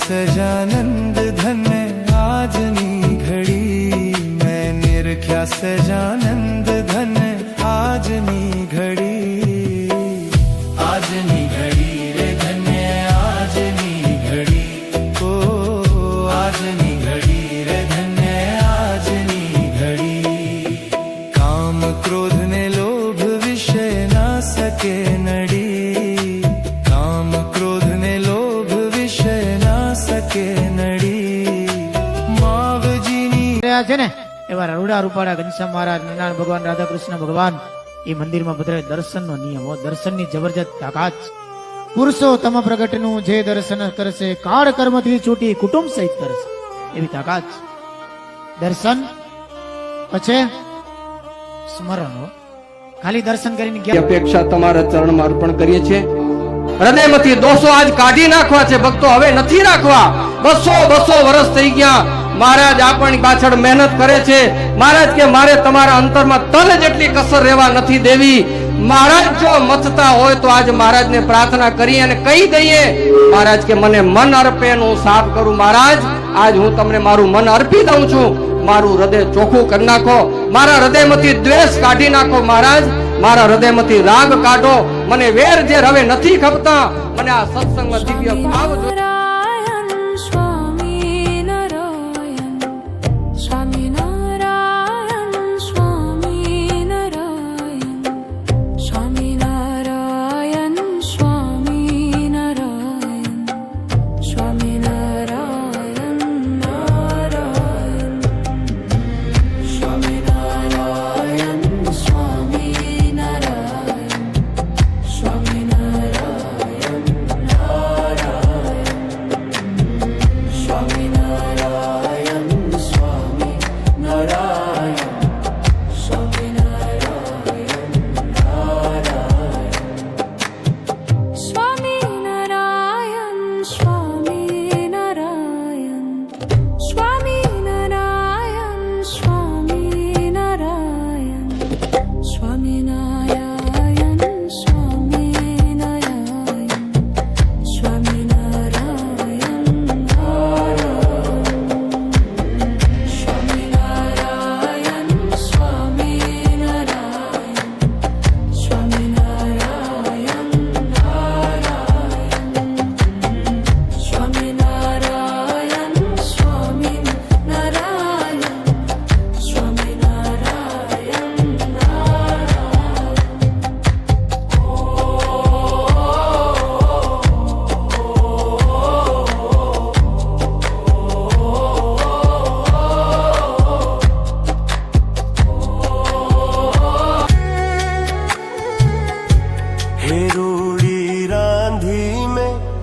સજાનંદ ધન્ય આજની ઘડી, મેં નિરખ્યા સજાનંદ ધન્ય આજની ઘડી, આજની ઘડી રે ધન્ય આજની ઘડી, ઓ આજની ઘડી રે ધન્ય આજની ઘડી, કામ ક્રોધ ને લોભ વિષય ના સકે નડી, કામ ક્રોધ ને લોભ વિષય ના સકે નડી, માવજીની છે ને એવા રૂડા રૂપાળા ઘનશ્યામ મહારાજ, નારાયણ ભગવાન, રાધા કૃષ્ણ ભગવાન એ મંદિરમાં પધરાય. દર્શનનો નિયમ હો, દર્શનની જબરજસ્ત તાકાત. પુરુષોત્તમ પ્રગટનું જે દર્શન કરશે, કાળ કર્મથી છૂટી કુટુંબ સહિત કરશે, એવી તાકાત. દર્શન પછી સ્મરણ હો, ખાલી દર્શન કરીને અપેક્ષા તમારા ચરણમાં અર્પણ કરીએ છીએ. હૃદયમાંથી દોષો આજ કાઢી નાખવા છે ભક્તો, હવે નથી રાખવા. 200 વર્ષ થઈ ગયા, મહારાજ આપણી પાછળ મહેનત કરે છે. મહારાજ કે મારે તમારા અંતરમાં તલ જેટલી કસર રહેવા નથી દેવી. મહારાજ જો મથતા હોય તો આજ મહારાજને પ્રાર્થના કરી અને કહી દઈએ, મહારાજ કે મને મન અર્પે હું સાફ કરું. મહારાજ આજ હું તમને મારું મન અર્પી દઉં છું, મારું હૃદય ચોખ્ખું કરી નાખો, મારા હૃદયમાંથી દ્વેષ કાઢી નાખો. મહારાજ મારા હૃદયમાંથી રાગ કાઢો, મને વેર ઝેર હવે નથી ખપતા, મને આ સત્સંગમાં દિવ્ય ભાવ જોઈએ.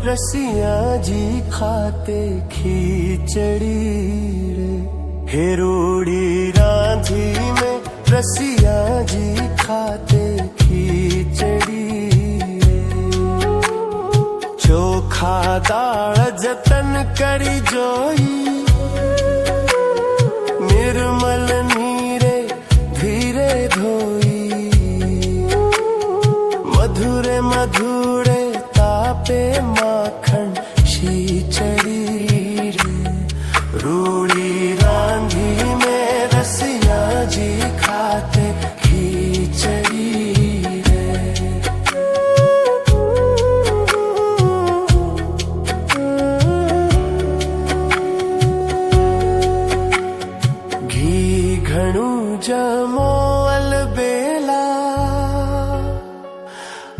रसिया जी खाते खींचड़ी रे, हेरोड़ी रांधी में रसिया जी खाते खींचड़ी रे, चोखा दाल जतन करी जोई, निर्मल नीरे धीरे धोई, मधुरे मधुरे तापे माखन शीचड़ी रे, रूड़ी रांधी में रसिया जी खाते खींचड़ी रे। घी घणु जमो अलबेला,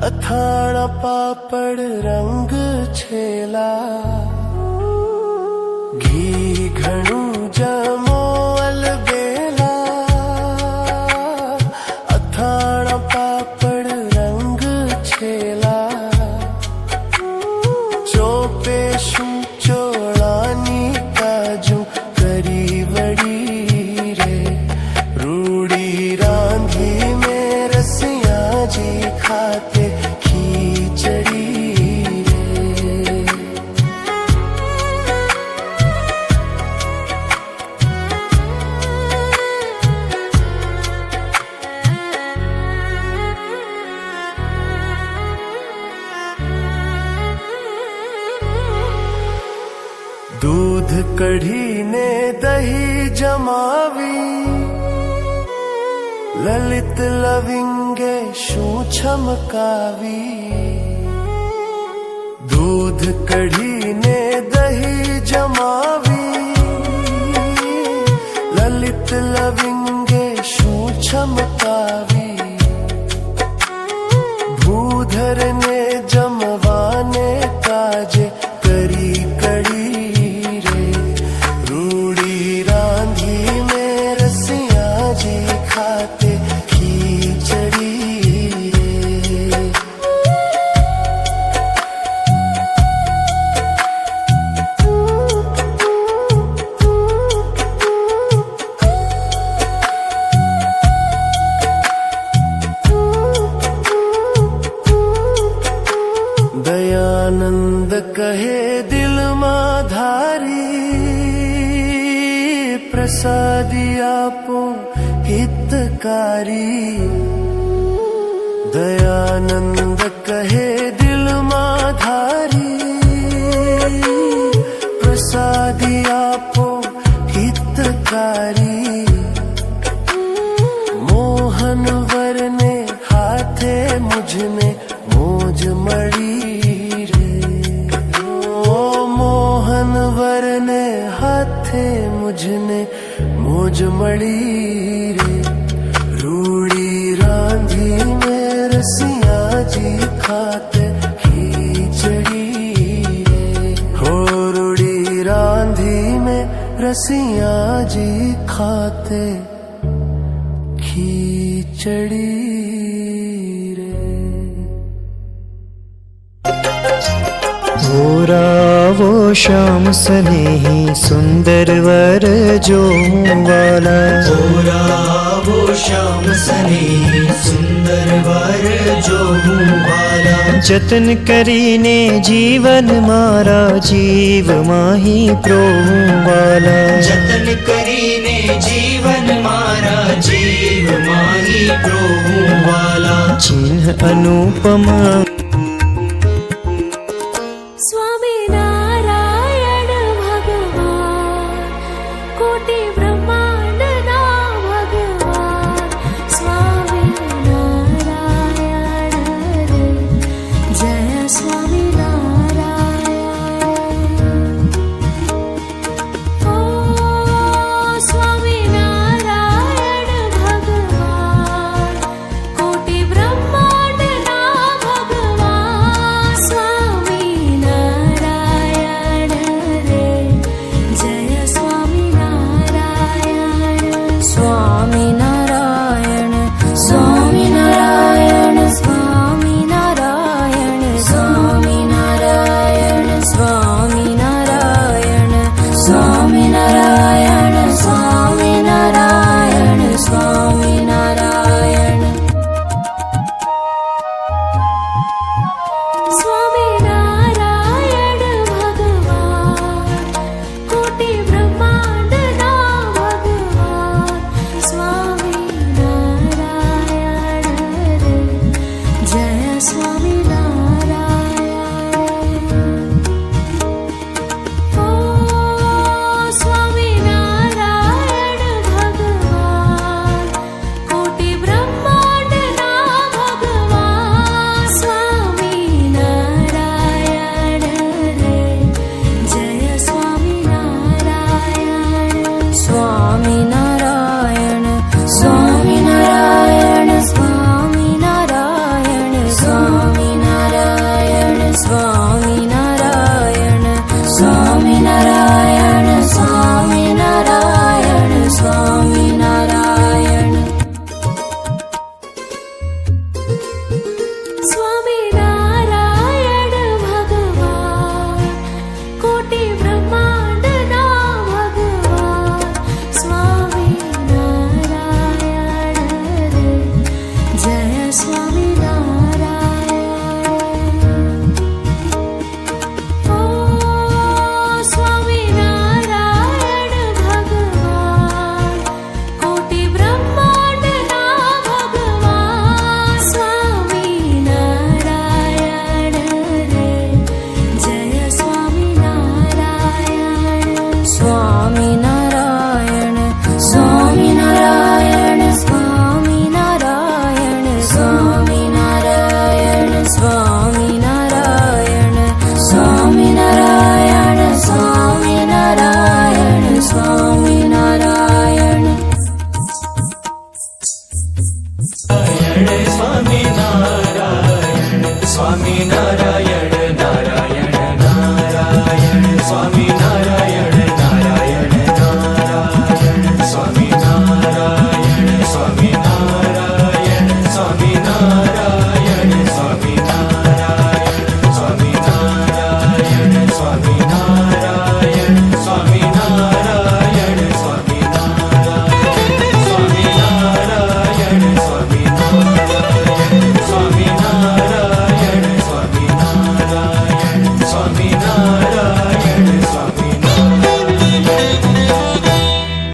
અથાણા પાપડ રંગ છેલા, ઘી ઘણું જમો અલબેલા, અથાણા પાપડ રંગ છેલા, ચોપે શું ચોળાની કાજુ કરી વડી રે, રૂડી રાંધી મેં રસિયા જી ખાતે खींचड़ी કઢીને દહીં જમાવી, લલિત લવિંગે શું છમકાવી. દૂધ કઢીને દહીં જમાવી, લલિત લવિંગે શું છમકાવી. ભૂધરને જમવાને કાજે કરી કડી રે, રૂડી રાંધી મેં રસિયાજી ખાતે ખીચડી રે. દયાનંદ કહે દિલમાં ધારી, પ્રસાદી આપો હિતકારી. દયાનંદ કહે દિલમાં ધારી, પ્રસાદી આપો હિતકારી. મોહન વરને હાથે મુझને મોજ મળી રે. ઓ મોહન વરને હાથે મુझને મોજ મળી રે. રૂડી રાંધી મેં રસિયાજી ખાતે ખીચડી રે. હો રૂડી રાંધી મેં રસિયાજી ખાતે ખીચડી રે. रावो श्याम स्नेही सुंदर वर जो वाला. रावो श्याम स्नेही सुंदर वर जो वाला. जतन करीने जीवन मारा जीव माही प्रोवाला. जतन करीने जीवन मारा जीव माही प्रभु वाला. चिन्ह अनुपमा स्वामी नारायण भगवान, कोटि ब्रह्मांड ना भगवान. स्वामी नारायण रे, जय स्वामी नारायण. ओ स्वामी नारायण भगवान, कोटि ब्रह्मांड ना भगवान. स्वामी नारायण रे, जय स्वामी नारायण. स्वामी नारायण, स्वामी नारायण, स्वामी नारायण, स्वामी नारायण, स्वामी नारायण, स्वामी नारायण, स्वामी नारायण, स्वामी नारायण. स्वामी नारायण भगवान, कोटि ब्रह्मांड ना भगवान. स्वामी नारायण रे, जय स्वामी नारायण. ओ स्वामी नारायण भगवान, कोटि ब्रह्मांड ना भगवान. स्वामी नारायण रे, जय स्वामी नारायण. स्वामी नारायण, स्वामी नारायण, स्वामी नारायण, स्वामी नारायण, स्वामी